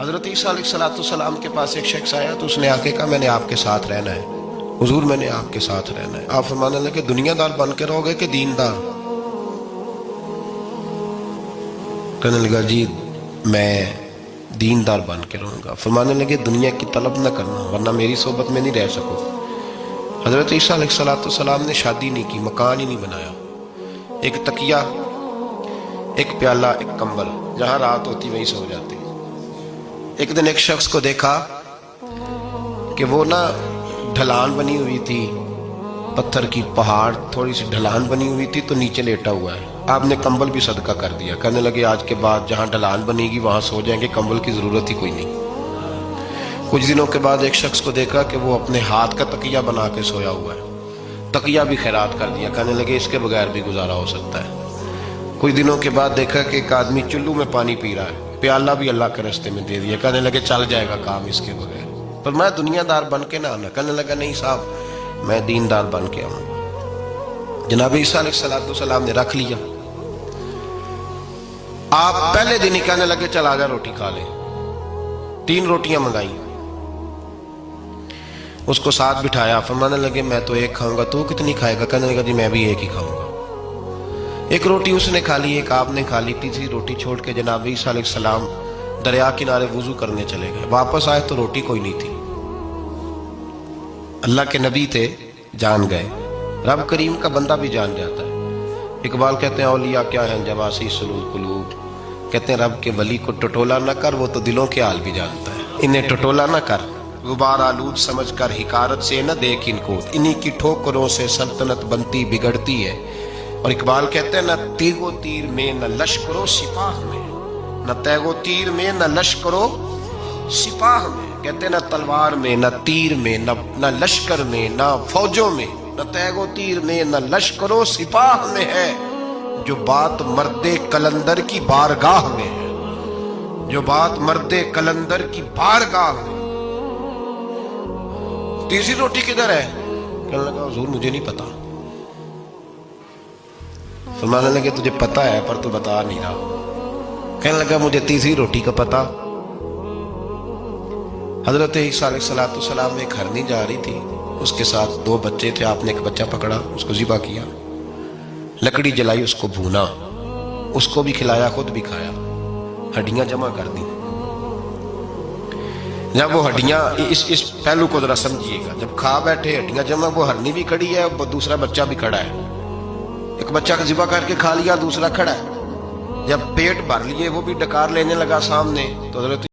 حضرت عیسیٰ علیہ السلام کے پاس ایک شخص آیا تو اس نے آ کے کہا میں نے آپ کے ساتھ رہنا ہے حضور، میں نے آپ کے ساتھ رہنا ہے۔ آپ فرمانے لگے دنیا دار بن کے رہو گے کہ دیندار؟ کہنے لگا جی میں دیندار بن کے رہوں گا۔ فرمانے لگے دنیا کی طلب نہ کرنا ورنہ میری صحبت میں نہیں رہ سکو۔ حضرت عیسیٰ علیہ السلام نے شادی نہیں کی، مکان ہی نہیں بنایا، ایک تکیہ، ایک پیالہ، ایک کمبل، جہاں رات ہوتی وہیں سو جاتے۔ ایک دن ایک شخص کو دیکھا کہ وہ ڈھلان بنی ہوئی تھی، پتھر کی پہاڑ تھوڑی سی ڈھلان بنی ہوئی تھی تو نیچے لیٹا ہوا ہے۔ آپ نے کمبل بھی صدقہ کر دیا، کہنے لگے آج کے بعد جہاں ڈھلان بنے گی وہاں سو جائیں گے، کمبل کی ضرورت ہی کوئی نہیں۔ کچھ دنوں کے بعد ایک شخص کو دیکھا کہ وہ اپنے ہاتھ کا تکیہ بنا کے سویا ہوا ہے، تکیہ بھی خیرات کر دیا، کہنے لگے اس کے بغیر بھی گزارا ہو سکتا ہے۔ کچھ دنوں کے بعد دیکھا کہ ایک آدمی چلو میں پانی پی رہا ہے، پیالہ بھی اللہ کے راستے میں دے دیا، کہنے لگے چل جائے گا کام اس کے بغیر۔ پر میں دنیا دار بن کے نہ آنا، کہنے لگا نہیں صاحب میں دیندار بن کے آؤں گا۔ جناب عیسیٰ علیہ السلام نے رکھ لیا۔ آپ پہلے دن ہی کہنے لگے چل آجا روٹی کھا لے، 3 روٹیاں منگائیں، اس کو ساتھ بٹھایا، فرمانے لگے میں تو ایک کھاؤں گا، تو کتنی کھائے گا؟ کہنے لگا جی میں بھی ایک ہی کھاؤں گا۔ ایک روٹی اس نے کھا لی، ایک آپ نے کھا لی، تیسری روٹی چھوڑ کے جناب عیسیٰ علیہ السلام دریا کنارے وضو کرنے چلے گئے۔ واپس آئے تو روٹی کوئی نہیں تھی۔ اللہ کے نبی تھے، جان گئے۔ رب کریم کا بندہ بھی جان جاتا ہے۔ اقبال کہتے ہیں اولیاء کیا ہیں جواسی سلول قلوب، کہتے ہیں رب کے ولی کو ٹٹولا نہ کر، وہ تو دلوں کے حال بھی جانتا ہے۔ انہیں ٹٹولا نہ کر، غبار آلود سمجھ کر حکارت سے نہ دیکھ ان کو، انہی کی ٹھوکروں سے سلطنت بنتی بگڑتی ہے۔ اور اقبال کہتے ہیں نہ تیگ و تیر میں نہ لشکر و سپاہ میں، نہ تیگ و تیر میں نہ لشکر و سپاہ میں، کہتے ہیں نہ تلوار میں نہ تیر میں نہ لشکر میں نہ فوجوں میں، نہ تیگ و تیر میں نہ لشکر و سپاہ میں ہے، جو بات مرد قلندر کی بارگاہ میں ہے، جو بات مرد قلندر کی بارگاہ میں۔ تیسری روٹی کدھر ہے؟ کہنے لگا حضور مجھے نہیں پتا۔ فرمانے لگے تجھے پتا ہے پر تو بتا نہیں رہا۔ کہنے لگا مجھے تیسری روٹی کا پتا۔ حضرت عیسیٰ علیہ السلام میں ایک ہرنی جا رہی تھی، اس کے ساتھ 2 بچے تھے، آپ نے ایک بچہ پکڑا، اس کو ذبح کیا، لکڑی جلائی، اس کو بھونا، اس کو بھی کھلایا، خود بھی کھایا، ہڈیاں جمع کر دی۔ جب وہ ہڈیاں اس پہلو کو ذرا سمجھیے گا، جب کھا بیٹھے ہڈیاں جمع، وہ ہرنی بھی کھڑی ہے، دوسرا بچہ بھی کھڑا ہے، ایک بچہ کا ذبح کر کے کھا لیا، دوسرا کھڑا ہے۔ جب پیٹ بھر لیے وہ بھی ڈکار لینے لگا سامنے، تو حضرت